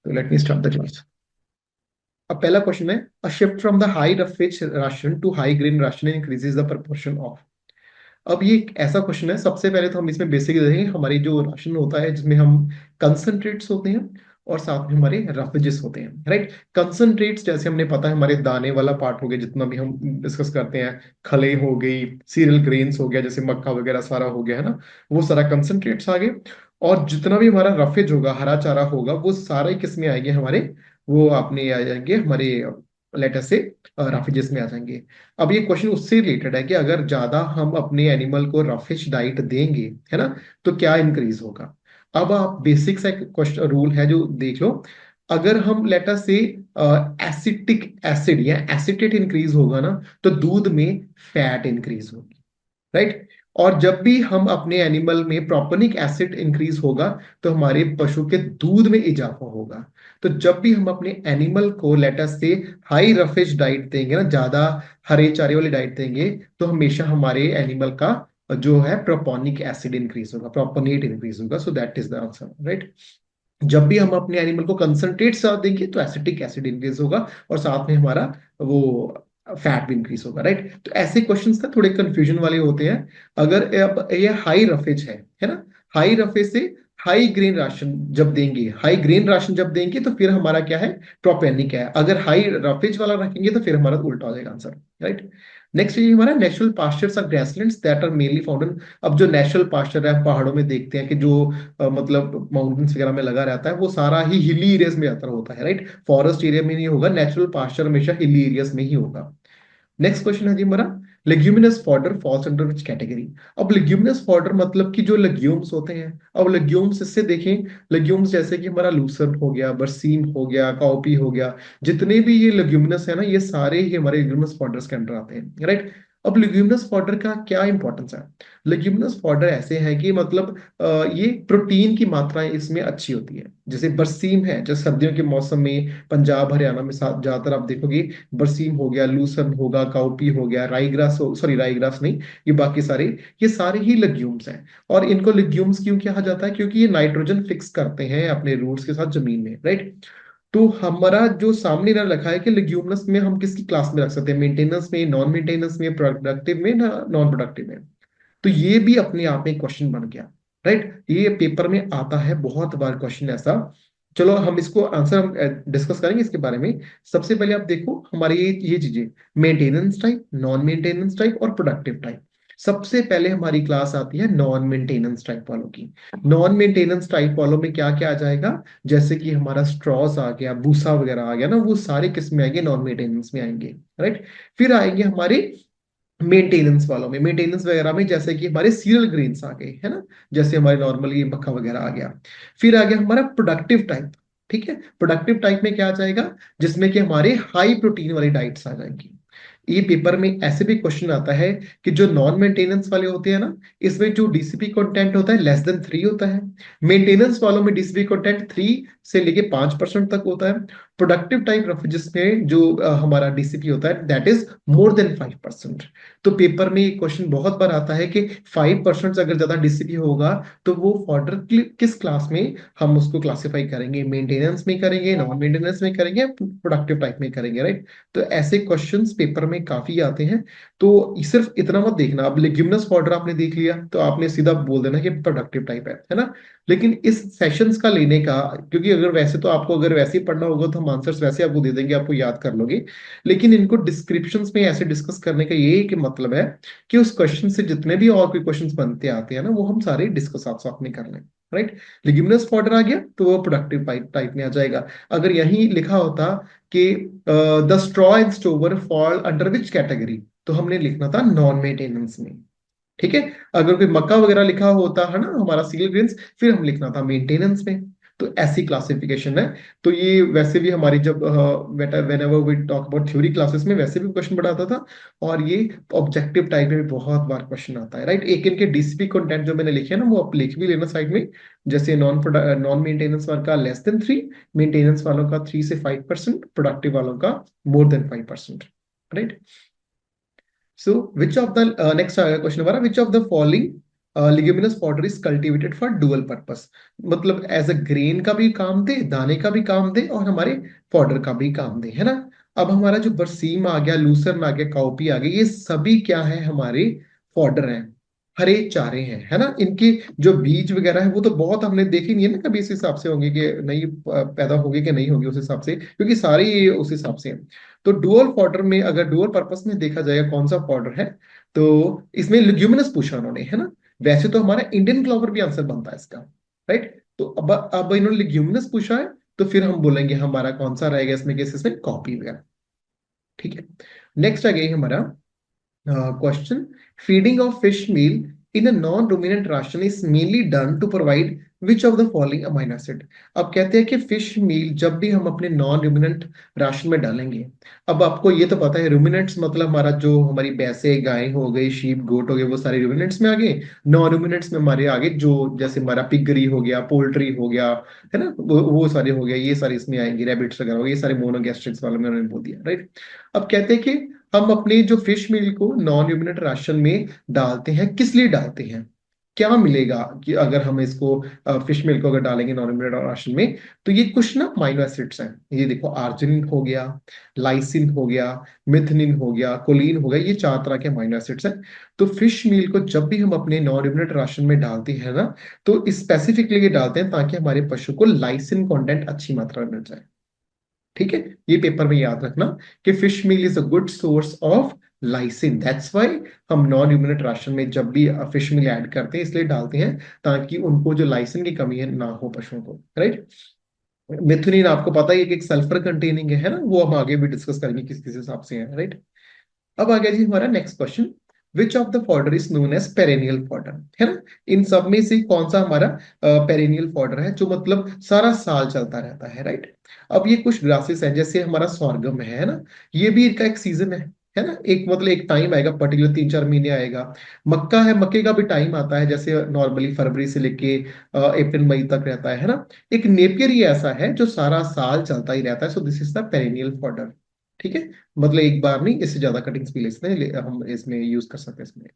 तो let me start the class. अब पहला क्वेश्चन है, a shift from the high roughage ration to high grain ration increases the proportion of. अब ये एक ऐसा क्वेश्चन है, सबसे पहले तो हम इसमें बेसिक देखेंगे हमारी जो राशन होता है जिसमें हम कंसंट्रेट्स होते हैं और साथ में हमारे रफेजेस होते हैं, राइट। कंसंट्रेट्स जैसे हमने पता है हमारे दाने वाला पार्ट हो गया, जितना भी हम डिस्कस करते हैं, खले हो गई, सीरियल ग्रेन्स हो गया जैसे मक्का वगैरह सारा हो गया है ना, वो सारा कंसंट्रेट्स आ गए। और जितना भी हमारा रफेज होगा, हरा चारा होगा, वो सारे किस में आएंगे हमारे, वो अपने आ जाएंगे हमारे लेटर से रफेजेस में आ जाएंगे। अब ये क्वेश्चन उससे रिलेटेड है कि अगर ज्यादा हम अपने एनिमल को रफिश डाइट देंगे, है ना, तो क्या इंक्रीज होगा। अब आप बेसिक सा क्वेश्चन रूल है जो देख लो। अगर हम लेटर से एसिटिक एसिड या एसिटेट इंक्रीज होगा ना, तो दूध में फैट इंक्रीज होगी, राइट। और जब भी हम अपने एनिमल में प्रोपेनिक एसिड इंक्रीज होगा, तो हमारे पशु के दूध में इजाफा होगा। तो जब भी हम अपने एनिमल को let's say high roughage diet देंगे ना, ज्यादा हरे चारे वाली डाइट देंगे, तो हमेशा हमारे एनिमल का जो है प्रोपोनिक एसिड इंक्रीज होगा, प्रोपोनेट इंक्रीज होगा। So that is the answer, right. जब भी हम अपने एनिमल को कंसंट्रेट साथ देंगे तो एसिटिक एसिड इंक्रीज होगा, और साथ में हमारा वो फैट भी इंक्रीज होगा, राइट। तो ऐसे क्वेश्चंस ना थोड़े कंफ्यूजन वाले होते हैं। अगर अब ये हाई रफेज है ना, हाई रफेज से हाई ग्रेन राशन जब देंगे, हाई ग्रेन राशन जब देंगे तो फिर हमारा क्या है, ट्रोपेनिक है। अगर हाई रफेज वाला रखेंगे तो फिर हमारा उल्टा हो जाएगा आंसर, राइट। नेक्स्ट ये हमारा natural pastures of grasslands that are mainly found in. अब जो नेचुरल पास्चर है पहाड़ों में देखते हैं कि जो मतलब माउंटेन्स वगैरह में लगा रहता है, वो सारा ही हिली एरियाज में ज्यादा होता है, राइट। फॉरेस्ट एरिया में नहीं होगा, नेचुरल पास्चर हमेशा हिली एरियाज में ही होगा। नेक्स्ट क्वेश्चन है जी हमारा, leguminous fodder falls under which category. अब लेग्यूमिनस फॉडर मतलब कि जो लेग्यूम्स होते हैं। अब लेग्यूम्स इससे देखें, लेग्यूम्स जैसे कि हमारा लूसर्न हो गया, बरसीम हो गया, काउपी हो गया, जितने भी ये लेग्यूमिनस है ना, ये सारे ही हमारे लेग्यूमिनस फॉडर्स के अंडर आते हैं, राइट। अब लेग्यूमिनस फॉडर का क्या इंपॉर्टेंस है। लेग्यूमिनस फॉडर ऐसे है कि मतलब ये प्रोटीन की मात्रा इसमें अच्छी होती है। जैसे बरसीम है, जो सर्दियों के मौसम में पंजाब हरियाणा में ज्यादातर आप देखोगे, बरसीम हो गया, लूसन होगा, काउपी हो गया, राईग्रास हो, सॉरी राईग्रास नहीं, ये बाकी सारे, ये सारे ही लेग्यूम्स हैं। और इनको लेग्यूम्स क्यों कहा जाता है, क्योंकि ये नाइट्रोजन फिक्स करते हैं अपने रूट्स के साथ जमीन में, राइट। तो हमारा जो सामने ना रखा है कि लेग्यूमिनस में हम किसकी क्लास में रख सकते हैं, मेंटेनेंस में, नॉन मेंटेनेंस में, प्रोडक्टिव में ना नॉन प्रोडक्टिव में। तो ये भी अपने आप में क्वेश्चन बन गया, राइट। ये पेपर में आता है बहुत बार क्वेश्चन ऐसा। चलो हम इसको आंसर हम डिस्कस करेंगे इसके बारे में। सबसे पहले आप देखो हमारी ये चीजें, maintenance type, non maintenance type और प्रोडक्टिव टाइप। सबसे पहले हमारी क्लास आती है नॉन मेंटेनेंस टाइप वालों की। नॉन मेंटेनेंस टाइप वालों में क्या क्या आ जाएगा, जैसे कि हमारा स्ट्रॉस आ गया, भूसा वगैरह आ गया ना, वो सारे किस में आएंगे, नॉन मेंटेनेंस में आएंगे, राइट। फिर आएंगे हमारे मेंटेनेंस वालों में, मेंटेनेंस वगैरह में जैसे कि हमारे सीरियल ग्रेन्स आ गए, है ना, जैसे हमारे नॉर्मली मक्का वगैरह आ गया। फिर आ गया हमारा प्रोडक्टिव टाइप। ठीक है, प्रोडक्टिव टाइप में क्या आ जाएगा, जिसमें कि हमारे हाई प्रोटीन वाली डाइट्स आ जाएंगी। ये पेपर में ऐसे भी क्वेश्चन आता है कि जो नॉन मेंटेनेंस वाले होते हैं ना, इसमें जो डीसीपी कंटेंट होता है लेस देन 3 होता है। मेंटेनेंस वालों में डीसीपी कंटेंट 3 से लेके 5% तक होता है। प्रोडक्टिव टाइप जिसमें जो हमारा डीसीपी होता है दैट इज मोर देन 5%। तो पेपर में ये क्वेश्चन बहुत बार आता है कि 5% से अगर ज्यादा डीसीपी होगा, तो वो फॉर्डर किस क्लास में हम उसको क्लासिफाई करेंगे, मेंटेनेंस में करेंगे, नॉन मेंटेनेंस में करेंगे, प्रोडक्टिव टाइप में करेंगे, राइट। तो ऐसे क्वेश्चंस पेपर में काफी आते हैं। तो सिर्फ इतना मत देखना, अब लेग्यूमिनस फॉर्डर आपने देख लिया तो आपने सीधा बोल देना कि प्रोडक्टिव टाइप है ना। लेकिन इस सेशंस का लेने का, क्योंकि अगर वैसे तो आपको अगर वैसे ही पढ़ना होगा तो हम आंसर्स वैसे आपको दे देंगे, आपको याद कर लोगे। लेकिन इनको डिस्क्रिप्शंस में ऐसे डिस्कस करने का ये एक मतलब है कि उस क्वेश्चन से जितने भी और कोई क्वेश्चंस बनते आते हैं ना, वो हम सारे डिस्कस साथ साथ में कर लें, राइट। लिग्यूमिनस फॉर्डर आ गया तो वो प्रोडक्टिव टाइप में आ जाएगा। अगर यही लिखा होता कि the straw and stover fall under which category, तो हमने लिखना था नॉन मेंटेनेंस में। ठीक है, अगर कोई मक्का वगैरह लिखा होता है ना हमारा सीरियल ग्रेन्स, फिर हम लिखना था मेंटेनेंस में। तो ऐसी क्लासिफिकेशन है। तो ये वैसे भी हमारी जब whenever we talk about theory classes में वैसे भी क्वेश्चन बढ़ाता था। और ये ऑब्जेक्टिव टाइप में भी बहुत बार क्वेश्चन आता है, राइट। एक इनके डीसीपी कंटेंट जो मैंने लिखे है ना, वो आप लिख भी लेना साइड में। जैसे नॉन मेंटेनेंस वालों का लेस देन 3, मेंटेनेंस वालों का 3 से 5%, प्रोडक्टिव वालों का more than 5%, right. So, which of the next question हमारा, which of the following leguminous fodder is cultivated for dual purpose, मतलब एज अ ग्रेन का भी काम दे, दाने का भी काम दे, और हमारे फॉडर का भी काम दे, है ना। अब हमारा जो बरसीम आ गया, लूसर्न आ गया, काउपी आ गया, ये सभी क्या है, हमारे फॉडर हैं, हरे चारे हैं, है ना। इनके जो बीज वगैरह है वो तो बहुत हमने देखे नहीं है ना, कभी इस हिसाब से होंगे कि नहीं पैदा होंगे कि नहीं होंगे उस हिसाब से, क्योंकि सारे ये उस हिसाब से हैं। तो डुअल फॉडर में, अगर डुअल पर्पस में देखा जाएगा कौन सा फॉडर है, तो इसमें लिग्यूमिनस पूछा उन्होंने, है ना। वैसे तो हमारा इंडियन क्लॉवर भी आंसर बनता है इसका, राइट। तो अब इन्होंने लिग्यूमिनस पूछा है, तो फिर हम बोलेंगे हमारा कौन सा रहेगा इसमें केसेस में, कॉपी वगैरह। ठीक है। नेक्स्ट आ गई हमारा question. Feeding of fish meal in a non-ruminant ration is mainly done to provide which of the following amino acid. अब कहते हैं कि फिश मील जब भी हम अपने नॉन रूमिनेंट राशन में डालेंगे, अब आपको ये तो पता है रूमिनेंट्स मतलब हमारा जो हमारी भैंसे, गाय हो गई, शीप, गोट हो गए, वो सारे रूमिनेंट्स में आ गए। नॉन रूमिनेंट्स में हमारे आगे जो जैसे हमारा पिगरी हो गया, पोल्ट्री हो गया, है ना, वो सारे हो गया, ये सारे इसमें आएंगे, रैबिट्स वगैरह हो गए, ये सारे मोनोगैस्ट्रिक्स वाले में उन्होंने बोल दिया, राइट। अब कहते हैं कि हम अपने जो फिश मील को नॉन ह्यूमिनेट राशन में डालते हैं, किस लिए डालते हैं, क्या मिलेगा कि अगर हम इसको फिश मील को अगर डालेंगे नॉन ह्यूमिनेट राशन में, तो ये कुछ ना अमाइनो एसिड्स हैं। ये देखो, आर्जिनिन हो गया, लाइसिन हो गया, मिथनिन हो गया, कोलिन हो गया, ये 4 तरह के अमाइनो एसिड्स हैं। तो फिश मील को जब भी हम अपने नॉन ह्यूमिनेट राशन में डालते हैं ना, तो स्पेसिफिकली ये डालते हैं ताकि हमारे पशु को लाइसिन कंटेंट अच्छी मात्रा में मिल जाए। ठीक है, ये पेपर में याद रखना कि fish meal is a good source of lysine, that's why हम नॉन ह्यूमनेट राशन में जब भी फिश मील ऐड करते हैं इसलिए डालते हैं ताकि उनको जो लाइसिन की कमी है ना हो पशुओं को, राइट। मेथुनीन आपको पता है कि एक सल्फर कंटेनिंग है ना, वो हम आगे भी डिस्कस करेंगे किस किस हिसाब से है, राइट। अब आ गया जी हमारा next question, which of the fodder is known as perennial fodder, है ना। इन सब में से कौन सा हमारा पेरेनियल फॉर्डर है, जो मतलब सारा साल चलता रहता है, राइट। अब ये कुछ ग्रासेस हैं, जैसे हमारा सॉर्गम है ना, ये भी इनका एक सीजन है ना, एक मतलब एक टाइम आएगा, पर्टिकुलर 3-4 महीने आएगा। मक्का है, मक्के का भी टाइम आता है, जैसे नॉर्मली फरवरी से लेके अप्रैल मई तक रहता है ना। एक नेपियर ही ऐसा है जो सारा साल चलता ही रहता है, so this is the perennial fodder. ठीक है, मतलब एक बार नहीं, इससे ज्यादा कटिंग्स भी ले सकते हैं, हम इसमें यूज कर सकते हैं इसमें।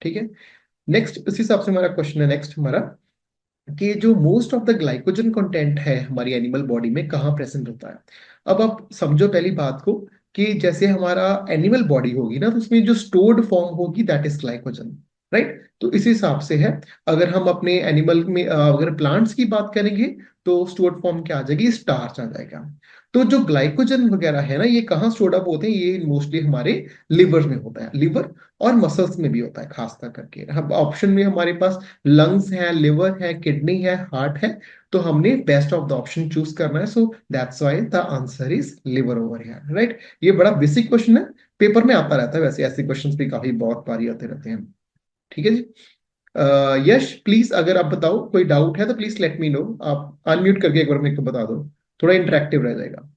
ठीक है। नेक्स्ट उस हिसाब से हमारा क्वेश्चन है, नेक्स्ट हमारा कि जो most of the glycogen content है हमारी एनिमल बॉडी में कहाँ प्रेजेंट होता है। अब आप समझो पहली बात को, कि जैसे हमारा एनिमल बॉडी होगी ना, तो उसमें जो स्टोर्ड फॉर्म होगी दैट इज ग्लाइकोजन, राइट। तो इस हिसाब से है, अगर हम अपने एनिमल में अगर प्लांट्स की बात करेंगे, तो स्टोर्ड फॉर्म क्या आ जाएगी, स्टार्च आ जाएगा। तो जो ग्लाइकोजन वगैरह है ना, ये कहाँ स्टोर्ड अप होते हैं, ये मोस्टली हमारे लिवर में होता है, लिवर और मसल्स में भी होता है खास कर करके। अब ऑप्शन में हमारे पास लंग्स है, लिवर है, किडनी है, हार्ट है, तो हमने best of the option choose करना है, so that's why the answer is liver over here, right. ये बड़ा बेसिक क्वेश्चन है, पेपर में आता रहता है, वैसे ऐसे क्वेश्चंस भी काफी बहुत बारी आते रहते हैं। ठीक है जी। यश प्लीज, अगर आप बताओ कोई डाउट है तो प्लीज लेट मी नो, आप अनम्यूट करके एक बार मेरे को बता दो, थोड़ा इंटरेक्टिव रह जाएगा।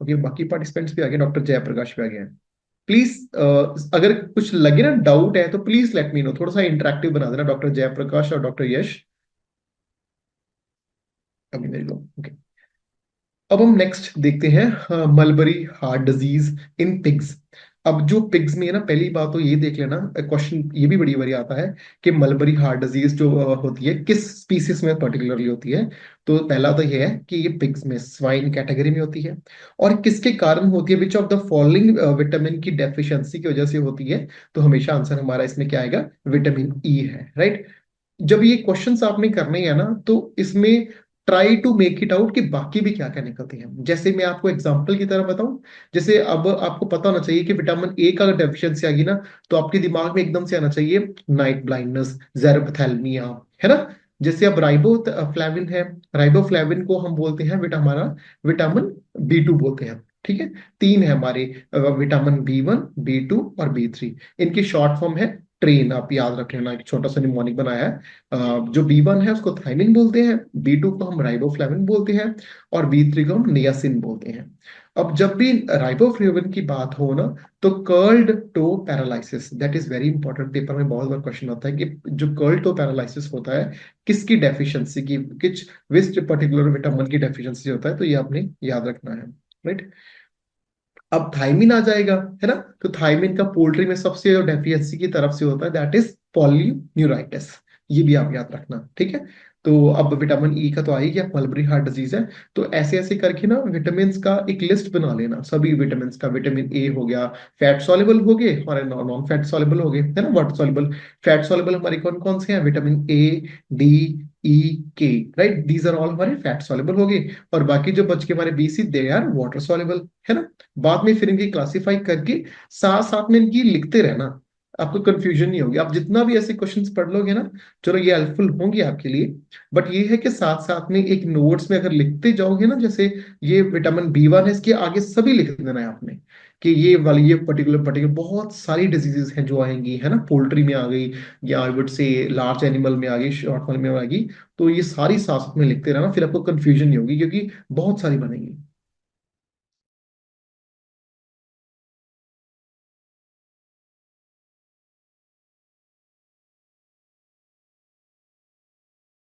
ओके, बाकी पार्टिसिपेंट्स भी आ गए, डॉक्टर जयप्रकाश भी आ गए हैं। प्लीज अगर कुछ लगे ना डाउट है तो प्लीज लेट मी नो, थोड़ा सा इंटरेक्टिव बना देना, डॉक्टर जयप्रकाश और डॉक्टर यश। अभी मेरे को ओके। अब हम नेक्स्ट देखते हैं, mulberry heart disease in pigs. अब जो पिग्स में है ना, पहली बात तो ये देख लेना, क्वेश्चन ये भी बड़ी बारी आता है कि मलबरी हार्ट डिजीज जो होती है किस स्पीसीज में पर्टिकुलरली होती है। तो पहला तो ये है कि ये पिग्स में स्वाइन कैटेगरी में होती है, और किसके कारण होती है, विच ऑफ द फॉलोइंग विटामिन की डेफिशिएंसी की वजह से होती है। तो हमेशा आंसर हमारा इसमें क्या आएगा, विटामिन ई है, राइट। जब ये क्वेश्चंस आपने करने हैं ना, तो इसमें try to make it out कि बाकी भी क्या क्या निकलते हैं। जैसे मैं आपको एग्जांपल की तरह बताऊं, जैसे अब आपको पता होना चाहिए कि विटामिन ए का अगर डेफिशिएंसी आ गई ना, तो आपके दिमाग में एकदम से आना चाहिए नाइट ब्लाइंडनेस, जेरोपथैल्मिया, है ना। जैसे अब राइबोफ्लेविन है, राइबोफ्लेविन को हम बोलते हैं हमारा विटामिन बी 2 बोलते हैं। ठीक है, 3 है हमारे, विटामिन बी 1, बी 2 और बी 3। इनकी शॉर्ट फॉर्म है ट्रेन, आप याद रख लेना, एक छोटा सा निमोनिक बनाया है। जो बी 1 है उसको थाइमिन बोलते हैं, बी 2 को हम राइबोफ्लेविन बोलते हैं, और बी 3 को हम नियासिन बोलते हैं। अब जब भी राइबोफ्लेविन की बात हो ना, तो curled toe paralysis, that is very important, paper में बहुत बार क्वेश्चन आता है कि जो कर्ल्ड टो पैरालिसिस होता है किसकी डेफिशिएंसी की, किस विच पर्टिकुलर विटामिन की डेफिशिएंसी होता है, तो ये आपने याद रखना है, राइट। अब थायमिन आ जाएगा, है ना। तो थायमिन का पोल्ट्री में सबसे डेफिशिएंसी की तरफ से होता है, दैट इज पॉलीन्यूराइटिस। ये भी आप याद रखना, ठीक है। तो अब विटामिन ई का तो आ ही गया, मलबरी हार्ट डिजीज है। तो ऐसे ऐसे करके ना विटामिन का एक लिस्ट बना लेना, सभी विटामिन का। विटामिन ए हो गया, फैट सॉल्युबल हो गए और नॉन फैट सॉल्युबल हो गए, है ना, वाटर सॉल्युबल। फैट सॉल्युबल हमारे कौन कौन से हैं? Vitamin A, D, E, K, right, these are all हमारे फैट सॉल्युबल हो गए। और बाकी जो बच के हमारे B C, they are water soluble, है ना। बाद में फिर इनकी क्लासिफाई करके साथ साथ में इनकी लिखते रहना, आपको कंफ्यूजन नहीं होगी। आप जितना भी ऐसे क्वेश्चंस पढ़ लोगे ना, चलो ये हेल्पफुल होंगे आपके लिए। बट ये है कि साथ साथ में एक नोट्स में अगर लिखते जाओगे ना, जैसे ये विटामिन बी 1 है, इसके आगे सभी लिख देना है आपने, कि ये वाली ये पर्टिकुलर पर्टिकुलर बहुत सारी डिजीजेस हैं जो आएंगी, है ना, पोल्ट्री में आ गई, या I would say large animal में आ गई, शॉर्ट एनिमल में आ गई। तो ये सारी साथ साथ में लिखते रहना, फिर आपको कंफ्यूजन नहीं होगी, क्योंकि बहुत सारी बनेंगी।